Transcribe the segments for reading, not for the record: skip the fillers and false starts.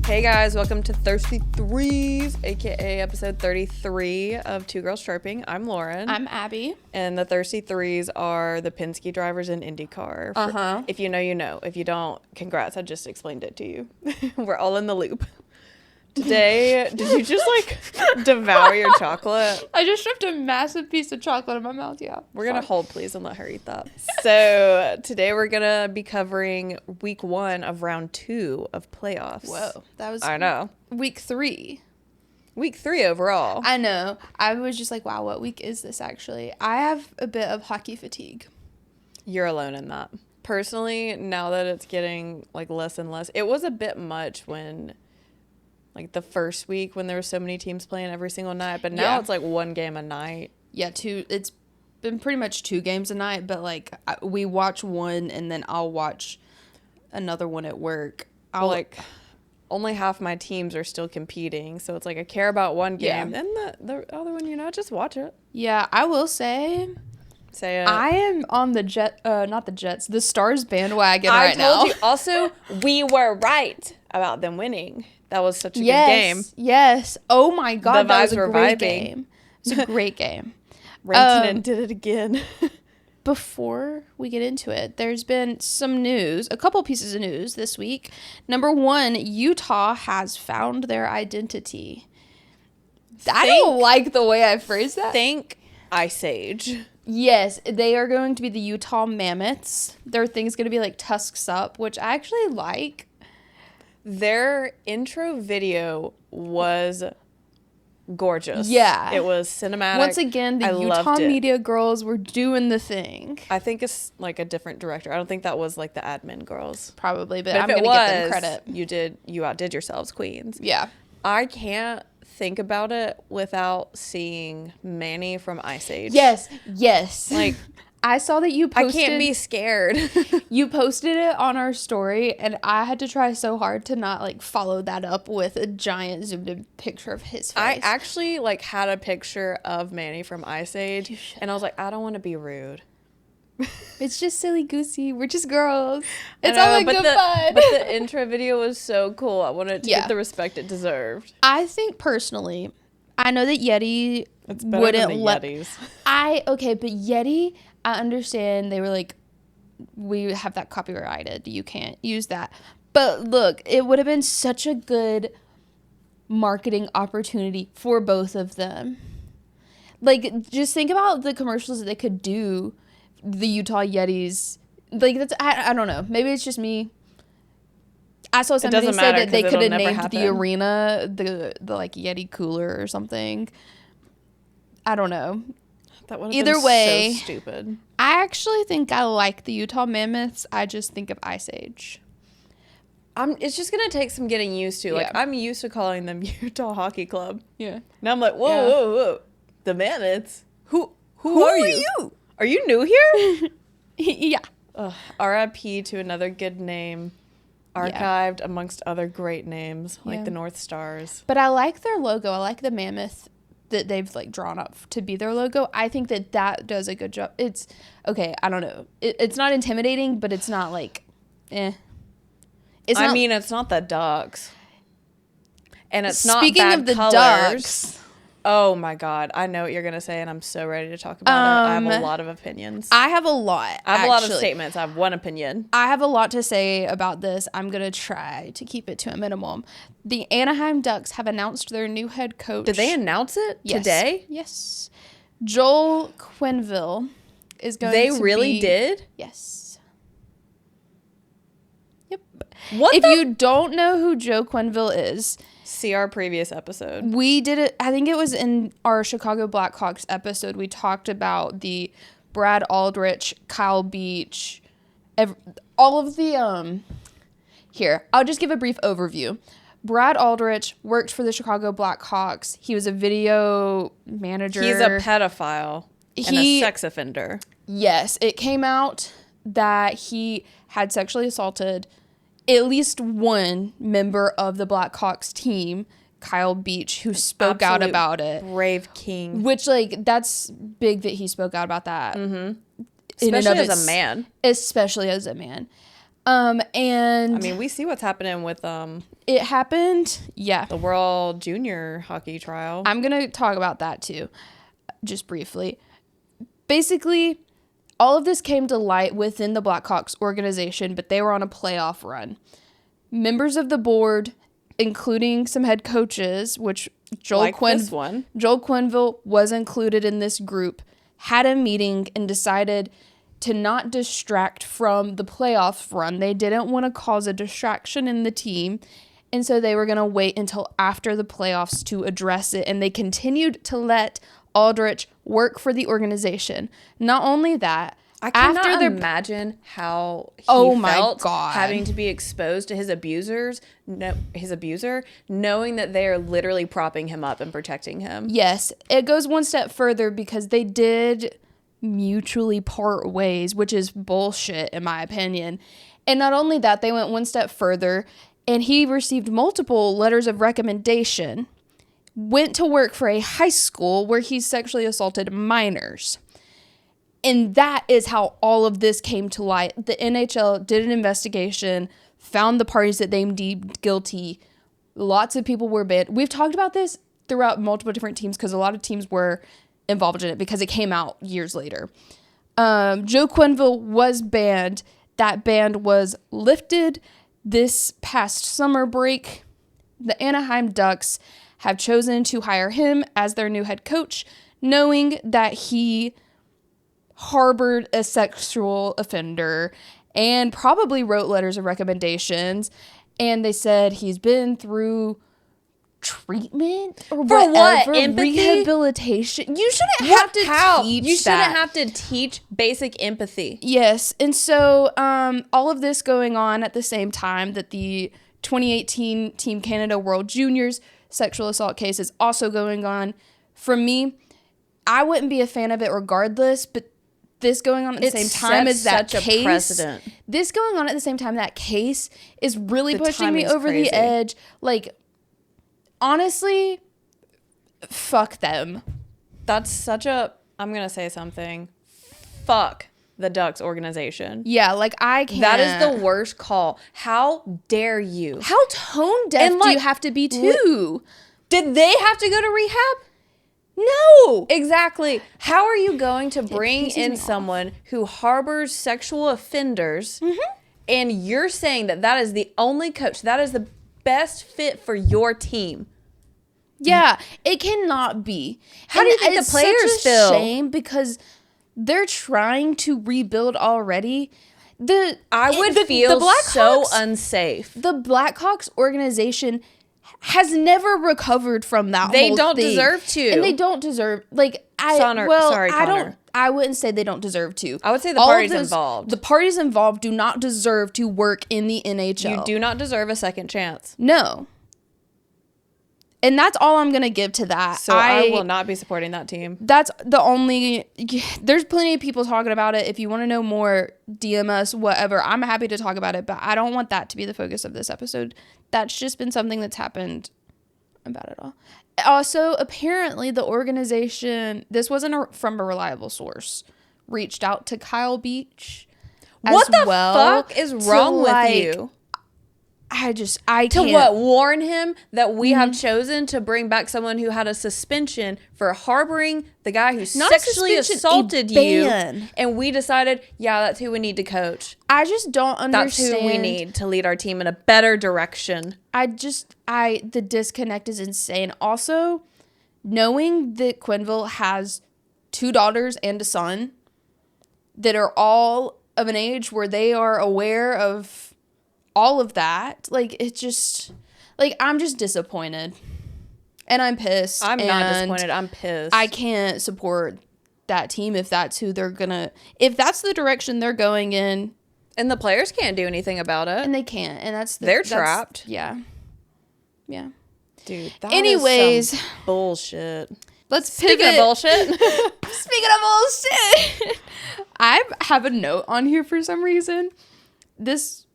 Hey guys, welcome to Thirsty Threes, aka episode 33 of Two Girls Chirping. I'm Lauren. I'm Abby. And the Thirsty Threes are the Penske drivers in IndyCar. If you know, you know. If you don't, congrats. I just explained it to you. We're all in the loop. Today, did you just devour your chocolate? I just shoved a massive piece of chocolate in my mouth, yeah. We're going to hold, please, and let her eat that. So, today we're going to be covering week 1 of round 2 of playoffs. Whoa, that was... I know. Week 3. Week 3 overall. I know. I was just like, wow, what week is this actually? I have a bit of hockey fatigue. You're alone in that. Personally, now that it's getting less and less, it was a bit much when... the first week when there were so many teams playing every single night, but now it's one game a night. Yeah, it's been pretty much 2 games a night, but we watch one and then I'll watch another one at work. Only half my teams are still competing, so it's I care about one game, and the other one, just watch it. Yeah, I will say it. I am on the the Stars bandwagon right I now. told you. Also, we were right about them winning. That was such a good game. Yes. Oh my God, that was a great vibing. game. It was a great game. Rantanen did it again. Before we get into it, there's been some news, a couple pieces of news this week. Number 1, Utah has found their identity. I don't like the way I phrased that. Think Ice Age. Yes, they are going to be the Utah Mammoths. Their thing's going to be tusks up, which I actually like. Their intro video was gorgeous. Yeah. It was cinematic. Once again, the Utah media girls were doing the thing. I think it's a different director. I don't think that was the admin girls. Probably, but I'm going to give them credit. You outdid yourselves, queens. Yeah. I can't think about it without seeing Manny from Ice Age. Yes. I saw that you posted... I can't be scared. You posted it on our story, and I had to try so hard to not, follow that up with a giant zoomed-in picture of his face. I actually, had a picture of Manny from Ice Age, and I was I don't want to be rude. It's just silly goosey. We're just girls. It's all good fun. But the intro video was so cool. I wanted it to get the respect it deserved. I think, personally, I know that Yeti wouldn't let... Yetis. But Yeti... I understand they were we have that copyrighted. You can't use that. But look, it would have been such a good marketing opportunity for both of them. Just think about the commercials that they could do, the Utah Yetis. That's, I don't know. Maybe it's just me. I saw somebody say that they could have named the arena the Yeti Cooler or something. I don't know. That would have Either been way, so stupid. I actually think I like the Utah Mammoths. I just think of Ice Age. It's just gonna take some getting used to. I'm used to calling them Utah Hockey Club. Yeah. Now I'm whoa, the Mammoths. Who are you? Are you new here? Yeah. R.I.P. to another good name, archived amongst other great names the North Stars. But I like their logo. I like the mammoth that they've drawn up to be their logo. I think that does a good job. It's okay. I don't know. It's not intimidating, but it's not eh. It's not the Ducks, and it's not speaking bad of the colors. Ducks. Oh my God, I know what you're gonna say, and I'm so ready to talk about it. I have a lot of opinions. I have a lot. I have a lot of statements. I have one opinion. I have a lot to say about this. I'm gonna try to keep it to a minimum. The Anaheim Ducks have announced their new head coach. Did they announce it today? Yes. Joel Quenneville is going to be... They really did? Yes. Yep. If you don't know who Joe Quenneville is... See our previous episode. We did it... I think it was in our Chicago Blackhawks episode. We talked about the Brad Aldrich, Kyle Beach... all of the... Here, I'll just give a brief overview. Brad Aldrich worked for the Chicago Blackhawks. He was a video manager. He's a pedophile and a sex offender. Yes. It came out that he had sexually assaulted at least one member of the Blackhawks team, Kyle Beach, who spoke out about it. Brave king. Which, that's big that he spoke out about that. Mm-hmm. Especially as a man. Especially as a man. And I mean, we see what's happening with it happened. Yeah. the World Junior Hockey trial. I'm going to talk about that too, just briefly. Basically, all of this came to light within the Blackhawks organization, but they were on a playoff run. Members of the board, including some head coaches, which Joel Quenneville was included in this group, had a meeting and decided to not distract from the playoff run. They didn't want to cause a distraction in the team, and so they were going to wait until after the playoffs to address it, and they continued to let Aldrich work for the organization. Not only that, I cannot imagine how he felt having to be exposed to his abuser, knowing that they are literally propping him up and protecting him. Yes, it goes one step further because they did mutually part ways, which is bullshit in my opinion. And not only that, they went one step further and he received multiple letters of recommendation, went to work for a high school where he sexually assaulted minors. And that is how all of this came to light. The NHL did an investigation, found the parties that they deemed guilty. Lots of people were banned. We've talked about this throughout multiple different teams because a lot of teams were involved in it because it came out years later. Joe Quenneville was banned. That ban was lifted this past summer break. The Anaheim Ducks have chosen to hire him as their new head coach, knowing that he harbored a sexual offender and probably wrote letters of recommendations. And they said he's been through treatment or for what? Empathy? Rehabilitation. You shouldn't have to teach You shouldn't have to teach basic empathy. Yes. And so all of this going on at the same time that the 2018 Team Canada World Juniors sexual assault case is also going on. For me, I wouldn't be a fan of it regardless, but this going on at the same time as that case. Precedent. This going on at the same time that case is really pushing me over the edge. Like, honestly, fuck them. That's such a, I'm going to say something. Fuck the Ducks organization. Yeah, like I can't. That is the worst call. How dare you? How tone deaf do you have to be too? Did they have to go to rehab? No. Exactly. How are you going to bring in someone who harbors sexual offenders and you're saying that that is the only coach, that is the best fit for your team? Yeah, it cannot be. How do you think the players feel? It's such a shame because they're trying to rebuild already. I would feel so unsafe. The Blackhawks organization has never recovered from that whole thing. They don't deserve to. And they don't deserve, like, Connor. I wouldn't say they don't deserve to. I would say the parties involved. The parties involved do not deserve to work in the NHL. You do not deserve a second chance. No. And that's all I'm going to give to that. So I will not be supporting that team. That's the only... There's plenty of people talking about it. If you want to know more, DM us, whatever. I'm happy to talk about it, but I don't want that to be the focus of this episode. That's just been something that's happened about it all. Also, apparently the organization... This wasn't from a reliable source. Reached out to Kyle Beach What the fuck is wrong with you? I can't. To what? Warn him that we have chosen to bring back someone who had a suspension for harboring the guy who sexually assaulted you. And we decided, yeah, that's who we need to coach. I just don't understand. That's who we need to lead our team in a better direction. The disconnect is insane. Also, knowing that Quenneville has 2 daughters and a son that are all of an age where they are aware of all of that, like, it's just, like, I'm just disappointed. And I'm pissed. I'm not disappointed. I'm pissed. I can't support that team if that's who they're gonna, if that's the direction they're going in. And the players can't do anything about it. And they can't. And they're trapped. Yeah. Yeah. Dude, that anyways, is some bullshit. Let's pivot. Speaking of bullshit. Speaking of bullshit. I have a note on here for some reason. This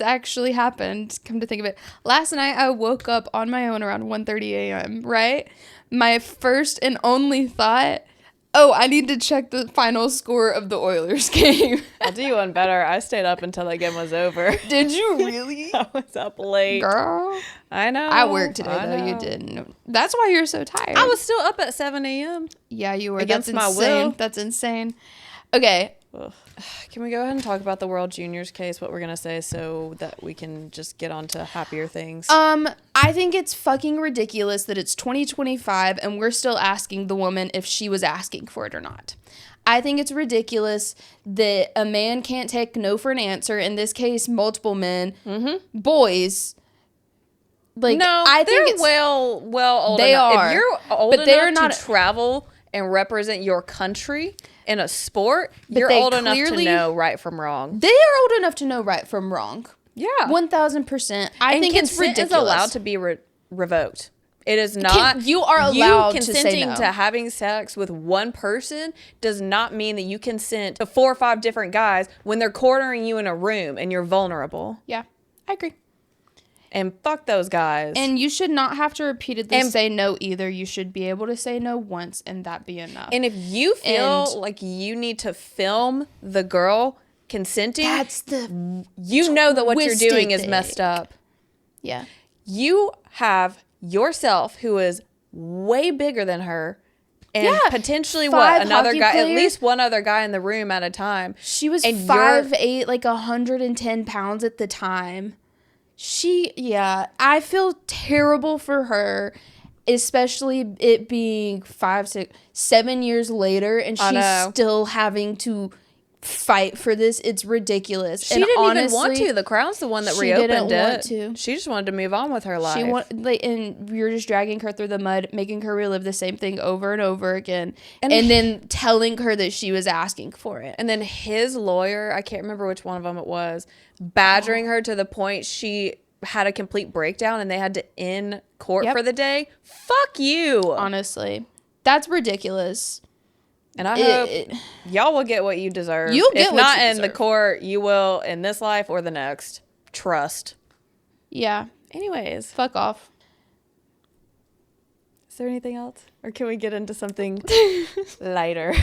actually happened, come to think of it. Last night, I woke up on my own around 1:30 a.m., right? My first and only thought, Oh, I need to check the final score of the Oilers game. I'll do you one better. I stayed up until that game was over. Did you really? I was up late. Girl. I know. I worked today, though. You didn't. That's why you're so tired. I was still up at 7 a.m. Yeah, you were. Against my insane. will. That's insane. Okay. Ugh. Can we go ahead and talk about the World Juniors case, what we're going to say, so that we can just get on to happier things? I think it's fucking ridiculous that it's 2025 and we're still asking the woman if she was asking for it or not. I think it's ridiculous that a man can't take no for an answer. In this case, multiple men, boys. Like, no, I think they're it's well old they enough. are, If you're old but they're enough not to travel and represent your country in a sport, you're they old enough to clearly- know right from wrong. They are old enough to know right from wrong. Yeah. 1,000%. I think it's consent ridiculous. is allowed to be revoked. It is not. You are allowed to say consenting no. to having sex with one person does not mean that you consent to 4 or 5 different guys when they're cornering you in a room and you're vulnerable. Yeah, I agree. And fuck those guys. And you should not have to repeatedly say no either. You should be able to say no once and that be enough. And if you feel like you need to film the girl consenting, that's the you know that what you're twisted doing is thing. messed up. Yeah. You have yourself, who is way bigger than her, and potentially 5 another hockey guy, players. at least one other guy in the room at a time. She was And 5'8", like 110 pounds at the time. I feel terrible for her, especially it being 5, 6, 7 years later, and she's still having to fight for this. It's ridiculous. She didn't even want to. The Crown's the one that reopened didn't it. want to. She just wanted to move on with her life. And you're just dragging her through the mud, making her relive the same thing over and over again, and then telling her that she was asking for it. And then his lawyer, I can't remember which one of them it was, badgering her to the point she had a complete breakdown and they had to end court for the day. Fuck you. Honestly, that's ridiculous. And I hope y'all will get what you deserve. You'll get if what not you in the deserve. court, you will in this life or the next. Trust. Yeah. Anyways, Fuck off. is there anything else? Or can we get into something lighter?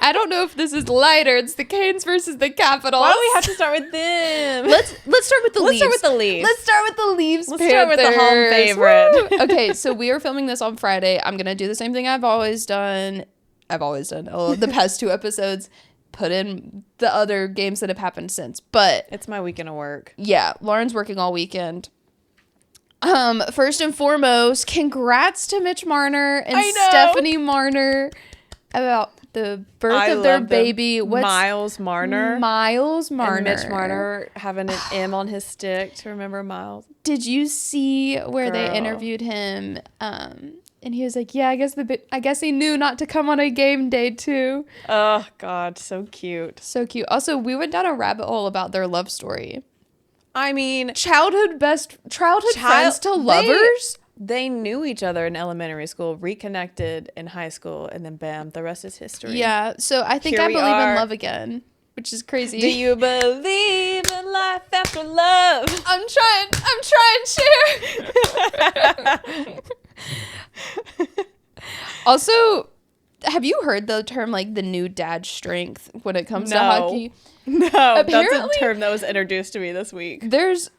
I don't know if this is lighter. It's the Canes versus the Capitals. Why do we have to start with them? Let's start with the Leafs. Let's start with the Leafs. Let's start with the Leafs. Let's start with the home favorite. Woo! Okay, so we are filming this on Friday. I'm gonna do the same thing I've always done. The past 2 episodes. Put in the other games that have happened since. But It's my weekend of work. yeah, Lauren's working all weekend. First and foremost, congrats to Mitch Marner and Stephanie Marner about the birth of their baby. Miles Marner. Miles Marner. And Mitch Marner having an M on his stick to remember Miles. Did you see where they interviewed him? And he was like, "Yeah, I guess he knew not to come on a game day too." Oh God, so cute. So cute. Also, we went down a rabbit hole about their love story. I mean, Childhood friends to lovers. They knew each other in elementary school, reconnected in high school, and then bam, the rest is history. Yeah. So I think Here I we believe are. in love again, which is crazy. Do you believe in life after love? I'm trying, Cher. Also, have you heard the term like the new dad strength when it comes to hockey? No, that's Apparently- a term that was introduced to me this week. There's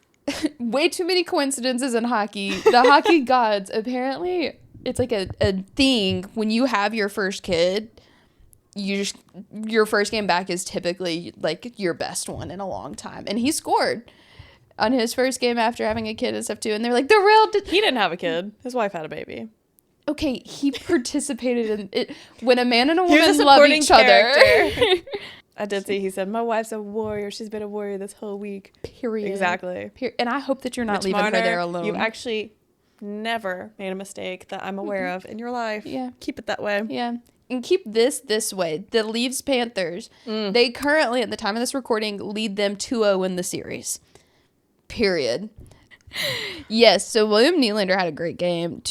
way too many coincidences in hockey. The hockey gods, apparently, it's like a thing when you have your first kid. Your first game back is typically like your best one in a long time, and he scored on his first game after having a kid and stuff too. And they're like, He didn't have a kid. His wife had a baby. okay, he participated in it when a man and a He was woman a love supporting each other. character. I did see. He said, "My wife's a warrior. She's been a warrior this whole week." Period. Exactly. And I hope that you're not Mitch leaving Marner, her there alone. You've actually never made a mistake that I'm aware of in your life. Yeah. Keep it that way. Yeah. And keep this way. The Leafs Panthers, they currently, at the time of this recording, lead them 2-0 in the series. Period. Yes, so William Nylander had a great game.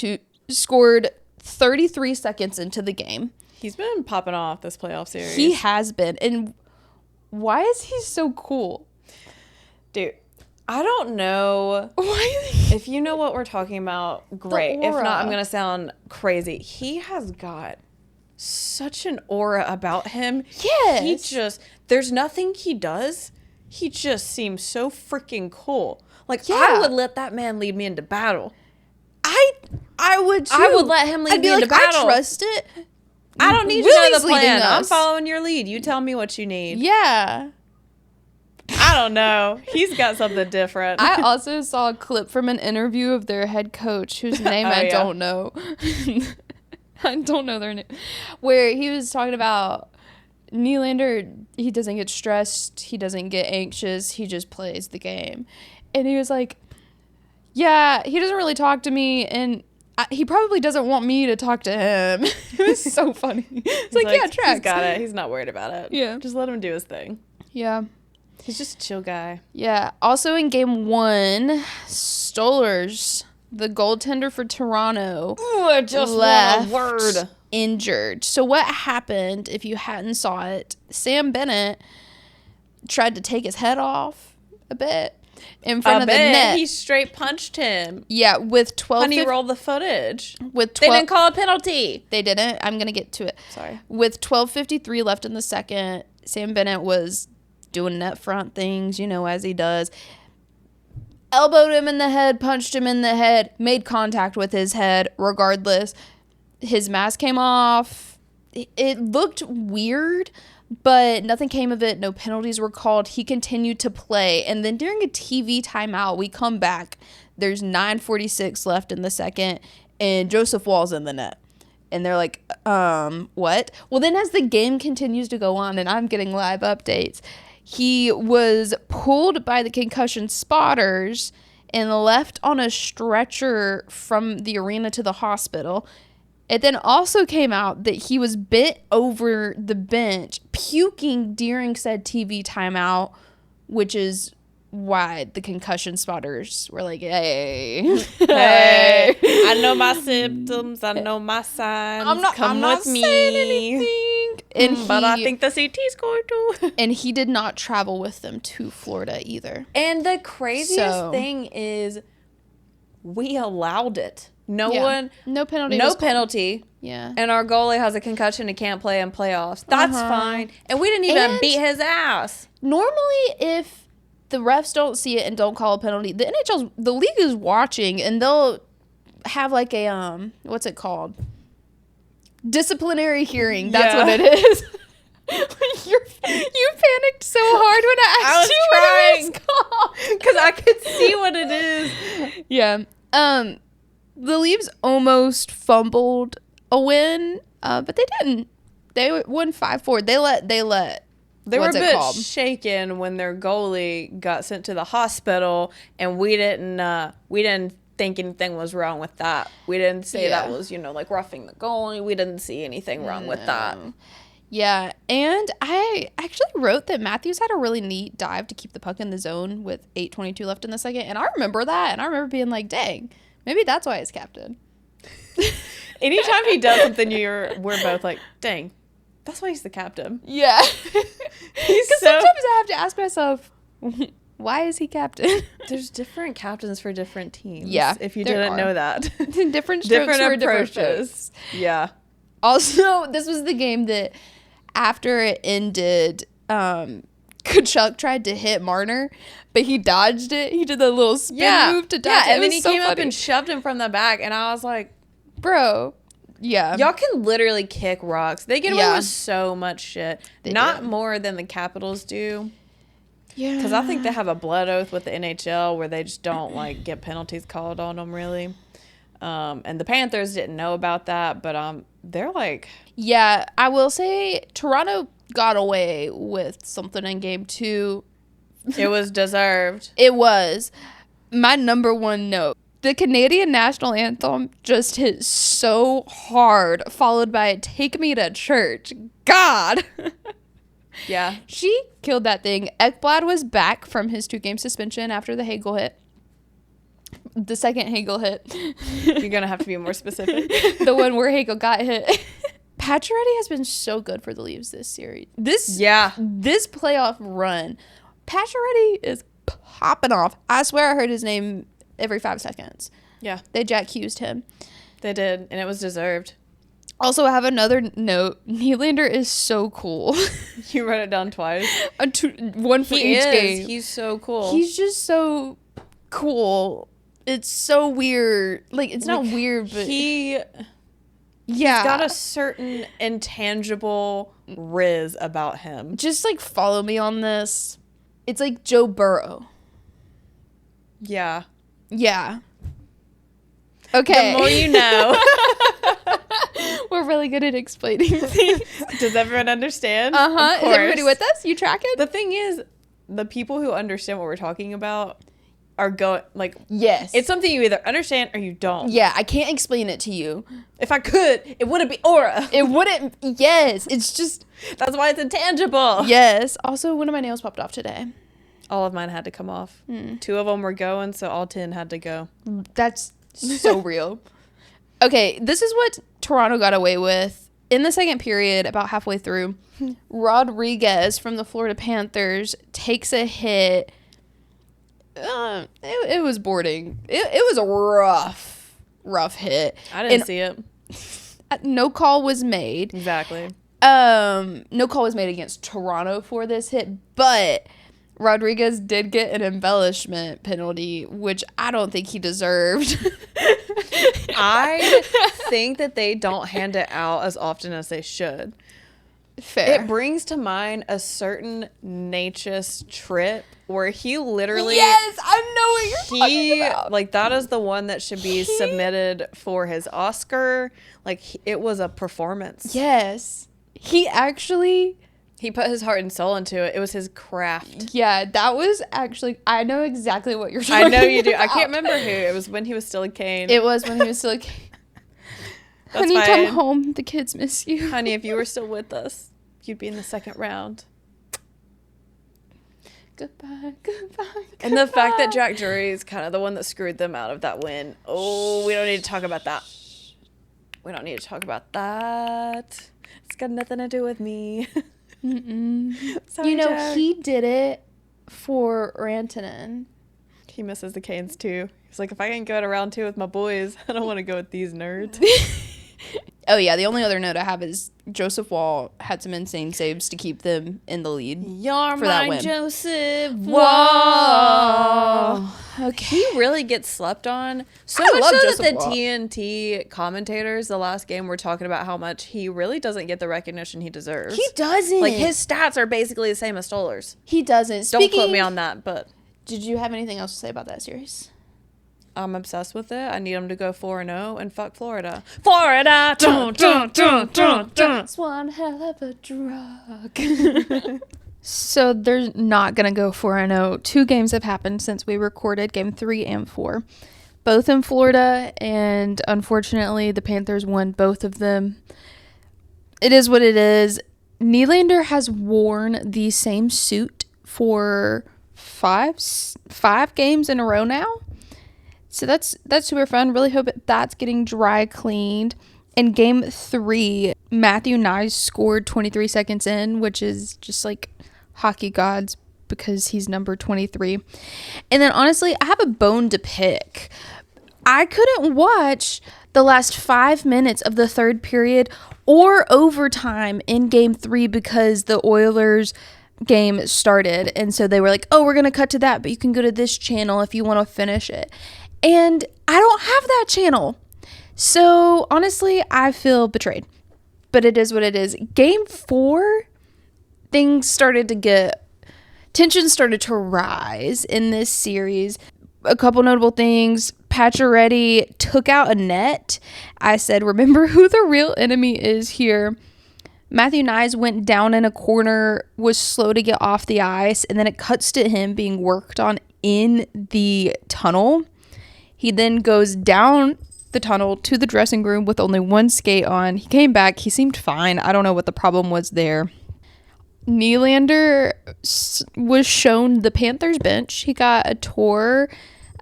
Scored 33 seconds into the game. He's been popping off this playoff series. He has been. And why is he so cool? Dude, I don't know. If you know what we're talking about, great. If aura. not, I'm going to sound crazy. He has got such an aura about him. Yes. There's nothing he does. He just seems so freaking cool. Like, Yeah. I would let that man lead me into battle. I would too. I would let him lead me into battle. I trust it. I don't need Willie's to know the plan. leading I'm us. following your lead. You tell me what you need. Yeah. I don't know. He's got something different. I also saw a clip from an interview of their head coach, whose name I don't know. I don't know their name. Where he was talking about Nylander, he doesn't get stressed, he doesn't get anxious, he just plays the game. And he was like, yeah, he doesn't really talk to me, and he probably doesn't want me to talk to him. It was so funny. It's like, yeah, tracks. He's got it. He's not worried about it. Yeah. Just let him do his thing. Yeah. He's just a chill guy. Yeah. Also in game 1, Stolarz, the goaltender for Toronto, I just left want a word. Injured. So what happened, if you hadn't saw it, Sam Bennett tried to take his head off a bit in front of the net. He straight punched him. Yeah, with 12... Honey, rolled the footage. With 12, they didn't call a penalty. They didn't. I'm going to get to it. Sorry. With 12:53 left in the second, Sam Bennett was doing net front things, as he does. Elbowed him in the head, punched him in the head, made contact with his head. Regardless, his mask came off. It looked weird, but nothing came of it. No penalties were called. He continued to play. And then during a TV timeout, we come back. There's 9:46 left in the second, and Joseph Wall's in the net. And they're like, what? Well, then as the game continues to go on, and I'm getting live updates, he was pulled by the concussion spotters and left on a stretcher from the arena to the hospital. It then also came out that he was bent over the bench, puking during said TV timeout, which is why the concussion spotters were like, hey, hey, I know my symptoms, I know my signs. I'm not with me. saying anything. But I think the CT's going to. And he did not travel with them to Florida either. And the craziest thing is, we allowed it. No penalty. Yeah. And our goalie has a concussion and can't play in playoffs. That's fine. And we didn't even beat his ass. Normally, if the refs don't see it and don't call a penalty, the league is watching, and they'll have like a what's it called? Disciplinary hearing. That's what it is. You panicked so hard when I asked you what it was called. Because I could see what it is. Yeah. The Leafs almost fumbled a win, but they didn't. They won 5-4. They were a bit shaken when their goalie got sent to the hospital, and we didn't think anything was wrong with that. We didn't say that was, like roughing the goalie. We didn't see anything wrong with that. Yeah, and I actually wrote that Matthews had a really neat dive to keep the puck in the zone with 8:22 left in the second, and I remember that, and I remember being like, dang, maybe that's why he's captain. Anytime he does something, we're both like, dang, that's why he's the captain. Yeah. Because sometimes I have to ask myself, why is he captain? There's different captains for different teams. Yeah. If you didn't know that. Different strokes for different folks. Yeah. Also, this was the game that after it ended, Kachuk tried to hit Marner, but he dodged it. He did the little spin move to dodge it. And then he came up and shoved him from the back, and I was like, bro, yeah. Y'all can literally kick rocks. They get away with so much shit. Not more than the Capitals do. Yeah. Because I think they have a blood oath with the NHL where they just don't, get penalties called on them, really. And the Panthers didn't know about that, but they're like... Yeah, I will say Toronto got away with something in game 2. It was deserved. It was. My number one note. The Canadian national anthem just hit so hard, followed by Take Me to Church. God! Yeah. She killed that thing. Ekblad was back from his 2-game suspension after the Hagel hit. The second Hagel hit. You're going to have to be more specific. The one where Hagel got hit. Pacioretty has been so good for the Leafs this series. This playoff run, Pacioretty is popping off. I swear I heard his name every 5 seconds. Yeah. They Jack Hughes'd him. They did, and it was deserved. Also, I have another note. Nylander is so cool. You wrote it down twice? One for each game. He's so cool. He's just so cool. It's so weird. Like, it's not weird, but... He's got a certain intangible riz about him. Just, like, follow me on this. It's like Joe Burrow. Yeah. Yeah. Okay. The more you know. We're really good at explaining things. Does everyone understand? Uh-huh. Is everybody with us? You tracking? The thing is, the people who understand what we're talking about are going, like... Yes. It's something you either understand or you don't. Yeah, I can't explain it to you. If I could, it wouldn't be aura. It wouldn't... Yes. It's just... That's why it's intangible. Yes. Also, one of my nails popped off today. All of mine had to come off. 2 of them were going, so all 10 had to go. That's so real. Okay, this is what Toronto got away with. In the second period, about halfway through, Rodriguez from the Florida Panthers takes a hit. It was boarding. It was a rough hit. I didn't see it. No call was made. Exactly. No call was made against Toronto for this hit, but Rodriguez did get an embellishment penalty, which I don't think he deserved. I think that they don't hand it out as often as they should. Fair. It brings to mind a certain Natchez trip where he literally... Yes, I know what you're talking about. Like, that is the one that should be submitted for his Oscar. Like, it was a performance. Yes. He actually... He put his heart and soul into it. It was his craft. Yeah, that was actually... I know exactly what you're talking about. I know you do. I can't remember who. It was when he was still a Cane. It was when he was still a Cane. Honey, fine. come home. The kids miss you. Honey, if you were still with us, you'd be in the second round. Goodbye, goodbye. And the fact that Jack Drury is kind of the one that screwed them out of that win. Oh, we don't need to talk about that. We don't need to talk about that. It's got nothing to do with me. Sorry, you know, Jack. he did it for Rantanen. He misses the Canes too. He's like, if I can go to round 2 with my boys, I don't want to go with these nerds. Oh, yeah. The only other note I have is Joseph Wall had some insane saves to keep them in the lead. You're for that win. Joseph Wall. Okay. He really gets slept on. So I much love so Joseph that the Wall. TNT commentators the last game were talking about how much he really doesn't get the recognition he deserves. He doesn't. Like, his stats are basically the same as Stoller's. He doesn't. Don't quote me on that, but... Did you have anything else to say about that series? I'm obsessed with it. I need them to go 4-0 and fuck Florida. Florida! Dun, dun, dun, dun, dun. It's one hell of a drug. So they're not going to go 4-0. 2 games have happened since we recorded, game 3 and 4. Both in Florida, and unfortunately the Panthers won both of them. It is what it is. Nylander has worn the same suit for five games in a row now. So that's super fun. Really hope that's getting dry cleaned. In game 3, Matthew Knies scored 23 seconds in, which is just like hockey gods because he's number 23. And then honestly, I have a bone to pick. I couldn't watch the last 5 minutes of the third period or overtime in game 3 because the Oilers game started. And so they were like, oh, we're going to cut to that, but you can go to this channel if you want to finish it. And I don't have that channel. So honestly, I feel betrayed. But it is what it is. Game 4, tension started to rise in this series. A couple notable things. Pacioretty took out a net. I said, remember who the real enemy is here. Matthew Knies went down in a corner, was slow to get off the ice, and then it cuts to him being worked on in the tunnel. He then goes down the tunnel to the dressing room with only one skate on. He came back. He seemed fine. I don't know what the problem was there. Nylander was shown the Panthers bench. He got a tour.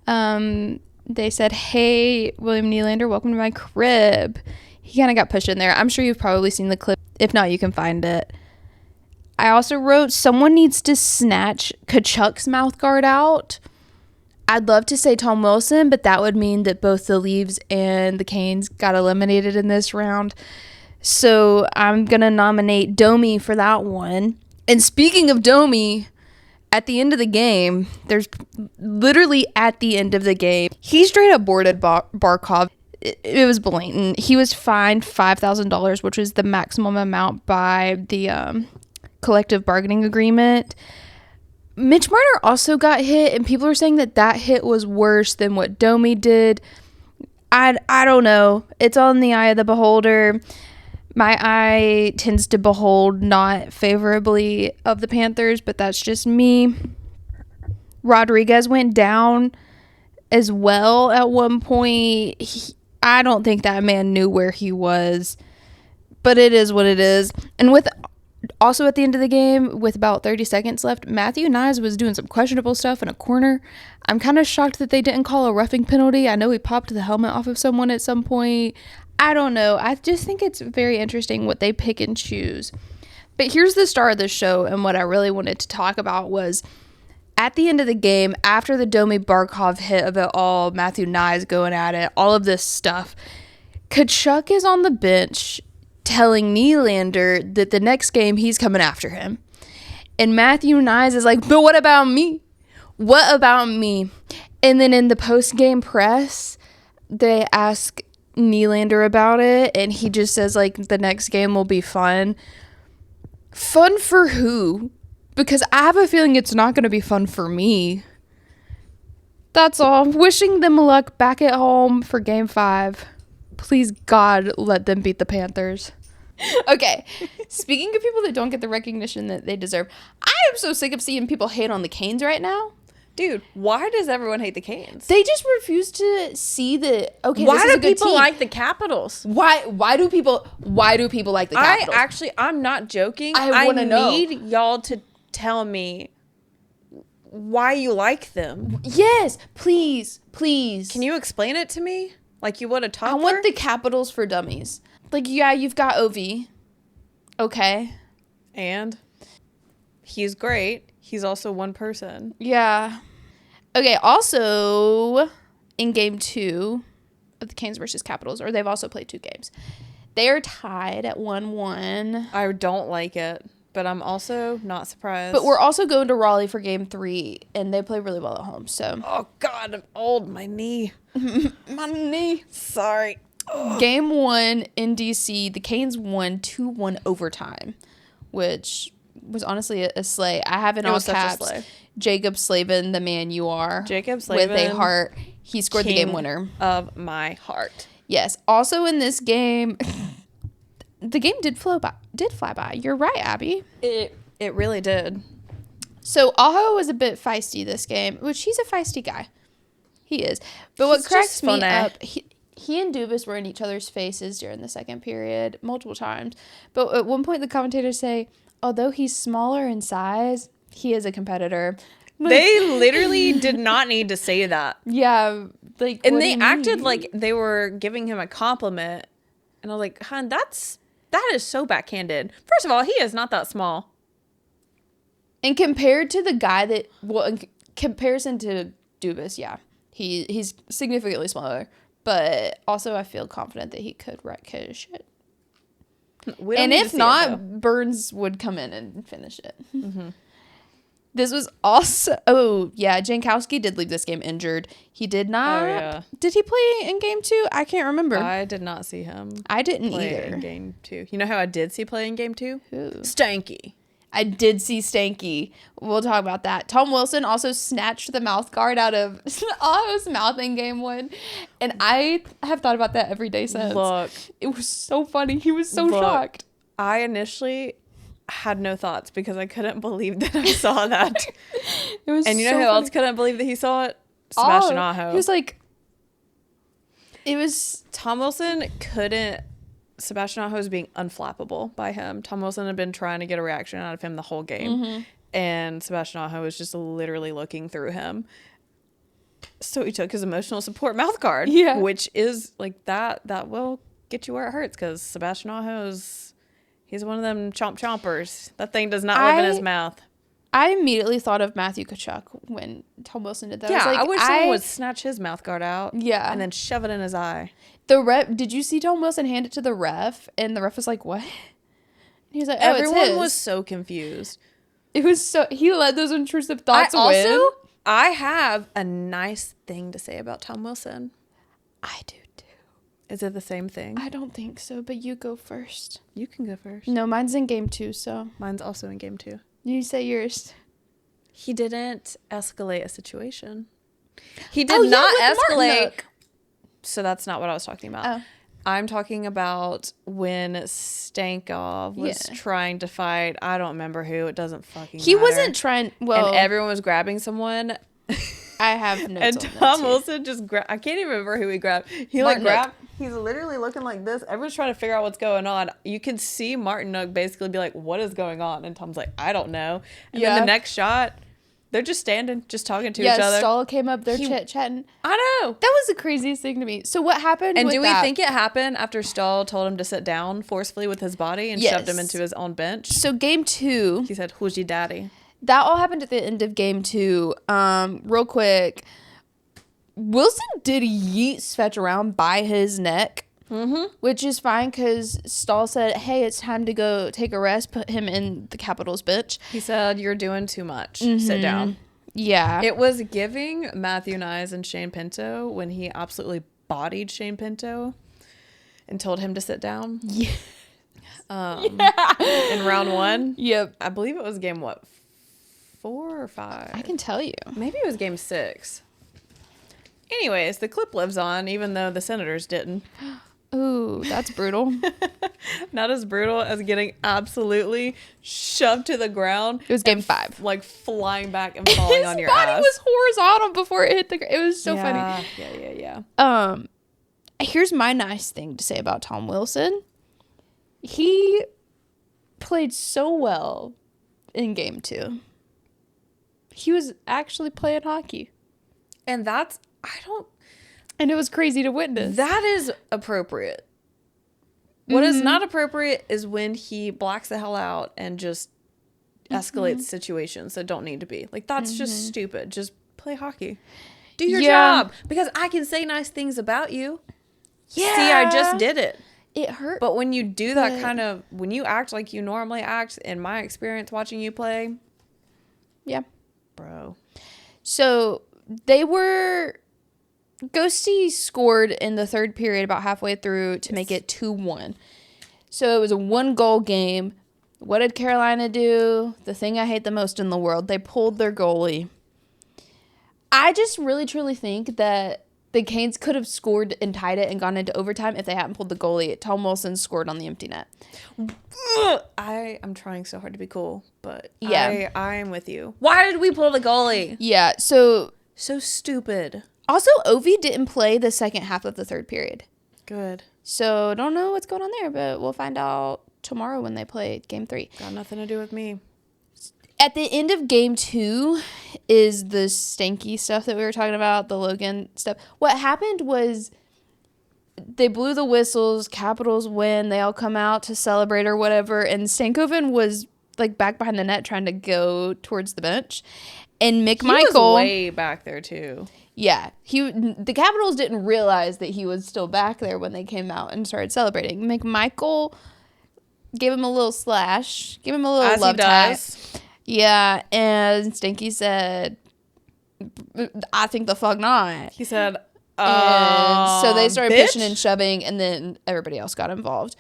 They said, hey, William Nylander, welcome to my crib. He kind of got pushed in there. I'm sure you've probably seen the clip. If not, you can find it. I also wrote, someone needs to snatch Kachuk's mouth guard out. I'd love to say Tom Wilson, but that would mean that both the Leafs and the Canes got eliminated in this round. So I'm going to nominate Domi for that one. And speaking of Domi, at the end of the game, there's literally at the end of the game, he straight up boarded Barkov. It was blatant. He was fined $5,000, which is the maximum amount by the collective bargaining agreement. Mitch Marner also got hit, and people are saying that hit was worse than what Domi did. I don't know. It's all in the eye of the beholder. My eye tends to behold not favorably of the Panthers, but that's just me. Rodriguez went down as well at one point. I don't think that man knew where he was, but it is what it is. And also at the end of the game, with about 30 seconds left, Matthew Nyes was doing some questionable stuff in a corner. I'm kind of shocked that they didn't call a roughing penalty. I know he popped the helmet off of someone at some point. I don't know. I just think it's very interesting what they pick and choose. But here's the star of the show, and what I really wanted to talk about was at the end of the game, after the Domi Barkov hit of it all, Matthew Nyes going at it, all of this stuff, Kachuk is on the bench telling Nylander that the next game he's coming after him. And Matthew Nyes is like, but what about me? What about me? And then in the post-game press, they ask Nylander about it, and he just says, like, the next game will be fun. Fun for who? Because I have a feeling it's not going to be fun for me. That's all. Wishing them luck back at home for Game 5. Please, God, let them beat the Panthers. Okay, speaking of people that don't get the recognition that they deserve, I am so sick of seeing people hate on the Canes right now. Dude, why does everyone hate the Canes? They just refuse to see that, okay, why this is a do good people team. like the Capitals? Why do people like the Capitals? I'm not joking. I want to know. I need y'all to tell me why you like them. Yes, please. Can you explain it to me? Like you would a toddler? I want the Capitals for dummies. Like, yeah, you've got Ovi. Okay. And he's great. He's also one person. Yeah. Okay, also in Game 2 of the Canes versus Capitals, or they've also played 2 games, they are tied at 1-1. I don't like it, but I'm also not surprised. But we're also going to Raleigh for Game 3, and they play really well at home, so. Oh, God, I'm old. My knee. My knee. Sorry. Ugh. Game 1 in DC, the Canes won 2-1 overtime, which was honestly a slay. I have in all caps Jacob Slavin, the man you are. Jacob Slavin. With a heart. He scored the game winner. Of my heart. Yes. Also in this game, the game did fly by. You're right, Abby. It really did. So Aho was a bit feisty this game, which he's a feisty guy. He is. But what cracks me up, he and Dubas were in each other's faces during the second period multiple times. But at one point, the commentators say, although he's smaller in size, he is a competitor. They literally did not need to say that. Yeah. Like, and they acted like they were giving him a compliment. And I was like, hon, that is so backhanded. First of all, he is not that small. And compared to the guy that, well, in comparison to Dubas, yeah, he's significantly smaller. But also, I feel confident that he could wreck his shit. And if not, Burns would come in and finish it. Mm-hmm. This was also... Oh, yeah, Jankowski did leave this game injured. He did not... Oh, yeah. Did he play in Game 2? I can't remember. I did not see him. I didn't play either. In Game 2. You know who I did see play in Game 2? Who? Stanky. I did see Stanky. We'll talk about that. Tom Wilson also snatched the mouth guard out of Aho's mouth in Game 1. And I have thought about that every day since. Look. It was so funny. He was so shocked. I initially had no thoughts because I couldn't believe that I saw that. It was and you know who else couldn't believe that he saw it? Sebastian Aho. He was like... It was... Tom Wilson couldn't... Sebastian Aho was being unflappable by him. Tom Wilson had been trying to get a reaction out of him the whole game. Mm-hmm. And Sebastian Aho was just literally looking through him. So he took his emotional support mouth guard. Yeah. Which is like that will get you where it hurts because Sebastian Aho's... He's one of them chompers. That thing does not live in his mouth. I immediately thought of Matthew Tkachuk when Tom Wilson did that. Yeah, I wish someone would snatch his mouth guard out. Yeah. And then shove it in his eye. The ref, did you see Tom Wilson hand it to the ref? And the ref was like, what? And he was like, oh, Everyone it's his. was so confused. It was so, he let those intrusive thoughts win. I have a nice thing to say about Tom Wilson. I do too. Is it the same thing? I don't think so, but you go first. You can go first. No, mine's in game 2, so. Mine's also in game 2. You say yours. He didn't escalate a situation. He did not escalate. So that's not what I was talking about. Oh. I'm talking about when Stankov was trying to fight. I don't remember who. It doesn't fucking matter. He wasn't trying. Well, and everyone was grabbing someone. I have notes and on Tom Wilson just grabbed. I can't even remember who he grabbed. He Martin grabbed. He's literally looking like this. Everyone's trying to figure out what's going on. You can see Martin Nook basically be like, "What is going on?" And Tom's like, "I don't know." And then the next shot, they're just standing, just talking to each other. Yeah, Stahl came up, they're chit-chatting. I know. That was the craziest thing to me. So what happened And do we think it happened after Stahl told him to sit down forcefully with his body and shoved him into his own bench? So game 2. He said, "Who's your daddy?" That all happened at the end of game 2. Real quick, Wilson did yeet Svetch around by his neck. Mm-hmm. Which is fine because Stahl said, hey, it's time to go take a rest, put him in the Capitals bench. He said, you're doing too much. Sit down. Yeah. It was giving Matthew Nyes and Shane Pinto when he absolutely bodied Shane Pinto and told him to sit down. Yeah. In round 1. Yep. I believe it was game, 4 or 5? I can tell you. Maybe it was game 6. Anyways, the clip lives on, even though the Senators didn't. Ooh, that's brutal. Not as brutal as getting absolutely shoved to the ground. It was game 5. Like flying back and falling on your ass. His body was horizontal before it hit the ground. It was so funny. Yeah. Here's my nice thing to say about Tom Wilson. He played so well in game 2. He was actually playing hockey. And And it was crazy to witness. That is appropriate. What is not appropriate is when he blacks the hell out and just escalates situations that don't need to be. Like, that's just stupid. Just play hockey. Do your job. Because I can say nice things about you. Yeah. See, I just did it. It hurt. But when you do that kind of, when you act like you normally act, in my experience watching you play. Yeah. Bro. So, Ghosty scored in the third period about halfway through to make it 2-1. So it was a 1-goal game. What did Carolina do? The thing I hate the most in the world. They pulled their goalie. I just really, truly think that the Canes could have scored and tied it and gone into overtime if they hadn't pulled the goalie. Tom Wilson scored on the empty net. I am trying so hard to be cool, but yeah, I am with you. Why did we pull the goalie? Yeah, so stupid. Also, Ovi didn't play the second half of the third period. Good. So, don't know what's going on there, but we'll find out tomorrow when they play game 3. Got nothing to do with me. At the end of game 2 is the stanky stuff that we were talking about, the Logan stuff. What happened was they blew the whistles, Capitals win, they all come out to celebrate or whatever, and Stankoven was like back behind the net trying to go towards the bench. And Michael was way back there too. Yeah, the Capitals didn't realize that he was still back there when they came out and started celebrating. McMichael gave him a little slash, gave him a little love tap. Yeah, and Stinky said, "I think the fuck not." He said, and so they started pushing and shoving, and then everybody else got involved.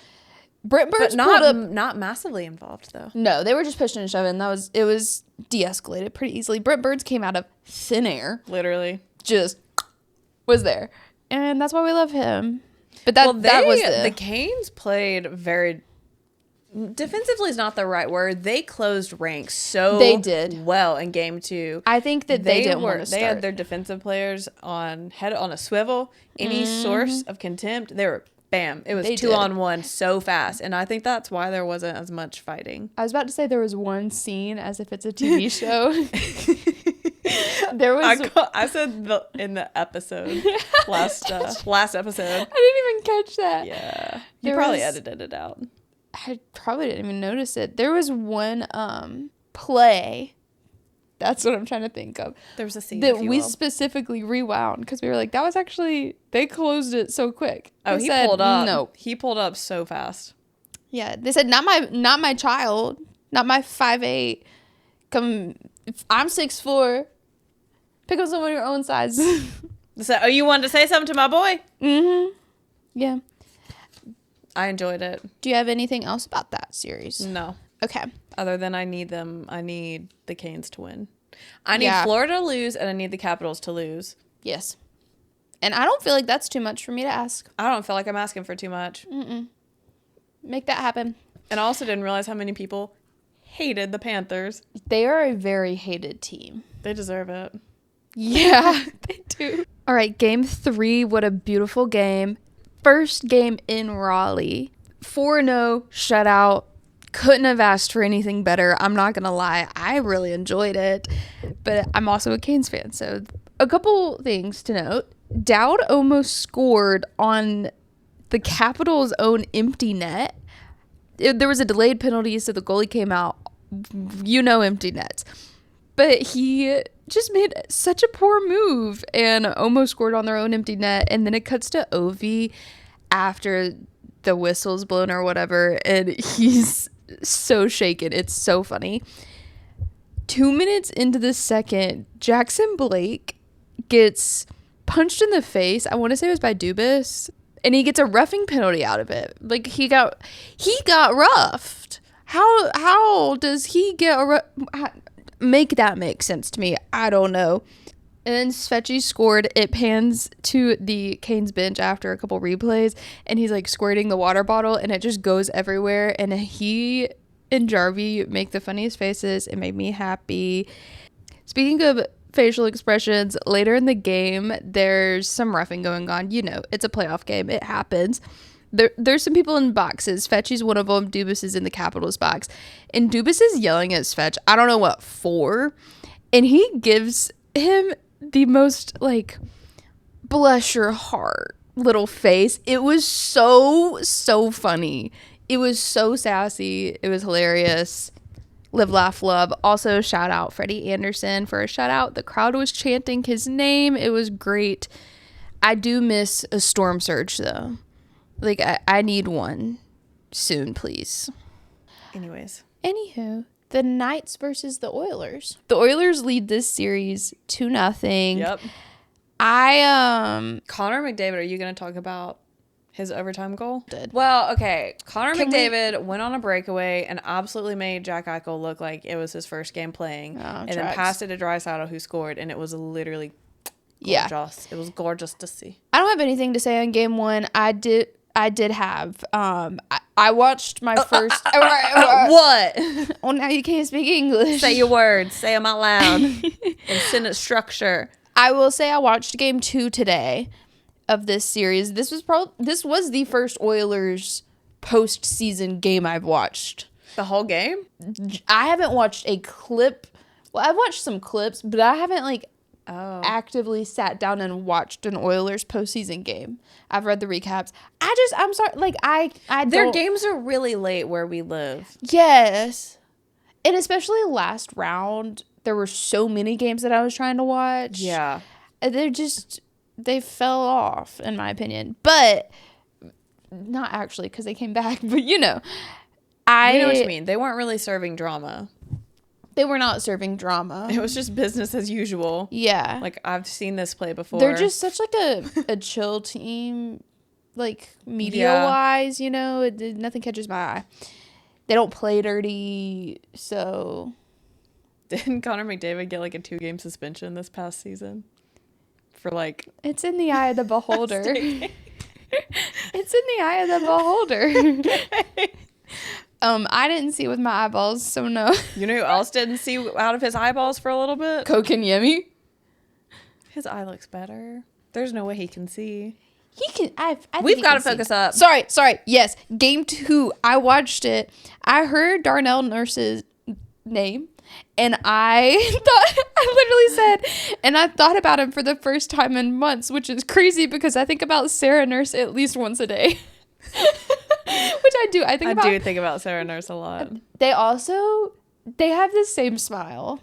Brent Burns not massively involved though. No, they were just pushing and shoving. It was de-escalated pretty easily. Brent Burns came out of thin air, literally, just was there, and that's why we love him. But that was the Canes played very defensively is not the right word. They closed ranks so they did well in game 2. I think that they didn't want to start. They had their defensive players on a swivel. Any source of contempt, they were bam. It was 2-on-1 so fast, and I think that's why there wasn't as much fighting. I was about to say there was one scene as if it's a TV show. There was. I said in the episode last episode. I didn't even catch that. Yeah, you probably edited it out. I probably didn't even notice it. There was one play That's what I'm trying to think of. There was a scene that we specifically rewound because we were like, that was actually, they closed it so quick. Oh, he pulled up. No, he pulled up so fast. Yeah, they said not my child, not my 5'8". Come, I'm 6'4". Pick up someone your own size. So, oh, you wanted to say something to my boy? Mm-hmm. Yeah. I enjoyed it. Do you have anything else about that series? No. Okay. Other than I need the Canes to win. I need Florida to lose, and I need the Capitals to lose. Yes. And I don't feel like that's too much for me to ask. I don't feel like I'm asking for too much. Make that happen. And I also didn't realize how many people hated the Panthers. They are a very hated team. They deserve it. Yeah, they do. All right, game 3. What a beautiful game. First game in Raleigh. 4-0 shutout. Couldn't have asked for anything better. I'm not going to lie. I really enjoyed it. But I'm also a Canes fan. So a couple things to note. Dowd almost scored on the Capitals' own empty net. There was a delayed penalty, so the goalie came out. Empty nets. But he just made such a poor move and almost scored on their own empty net. And then it cuts to Ovi after the whistle's blown or whatever. And he's so shaken. It's so funny. 2 minutes into the second, Jackson Blake gets punched in the face. I want to say it was by Dubas. And he gets a roughing penalty out of it. Like, he got roughed. How does he get make that make sense to me? I don't know. And then Svechny scored. It pans to the Canes bench after a couple replays, and he's like squirting the water bottle, and it just goes everywhere. And he and Jarvie make the funniest faces. It made me happy. Speaking of facial expressions, later in the game, there's some roughing going on. It's a playoff game. It happens. There's some people in boxes. Fetchy's one of them. Dubas is in the Capitals box. And Dubas is yelling at Fetch. I don't know what for. And he gives him the most, like, bless your heart little face. It was so funny. It was so sassy. It was hilarious. Live, laugh, love. Also, shout out Freddie Anderson for a shout out. The crowd was chanting his name. It was great. I do miss a storm surge, though. Like, I need one soon, please. Anywho, the Knights versus the Oilers. The Oilers lead this series 2-0. Yep. Connor McDavid, are you going to talk about his overtime goal? Well, okay. Connor McDavid went on a breakaway and absolutely made Jack Eichel look like it was his first game playing. And then passed it to Draisaitl, who scored, and it was literally gorgeous. It was gorgeous to see. I don't have anything to say on game 1. I did have. I watched my first. What? Well, now you can't speak English. Say your words. Say them out loud. In sentence structure. I will say I watched game 2 today of this series. This was the first Oilers postseason game I've watched. The whole game? I haven't watched a clip. Well, I've watched some clips, but I haven't actively sat down and watched an Oilers postseason game. I've read the recaps. I'm sorry. Like, their games are really late where we live. Yes. And especially last round, there were so many games that I was trying to watch. Yeah. They fell off, in my opinion. But, not actually, because they came back. But, you know what you mean. They weren't really serving drama. They were not serving drama. It was just business as usual. Yeah. Like, I've seen this play before. They're just such, like, a chill team, like, media-wise, nothing catches my eye. They don't play dirty, so... Didn't Connor McDavid get, like, a 2-game suspension this past season? For, like... It's in the eye of the beholder. It's in the eye of the beholder. I didn't see with my eyeballs, so no. You know who else didn't see out of his eyeballs for a little bit? Kotkaniemi. His eye looks better. There's no way he can see. He can. I We've got to focus up. Sorry. Yes, game 2. I watched it. I heard Darnell Nurse's name, and I literally said, and I thought about him for the first time in months, which is crazy because I think about Sarah Nurse at least once a day. Which I do. I do think about Sarah Nurse a lot. They have the same smile.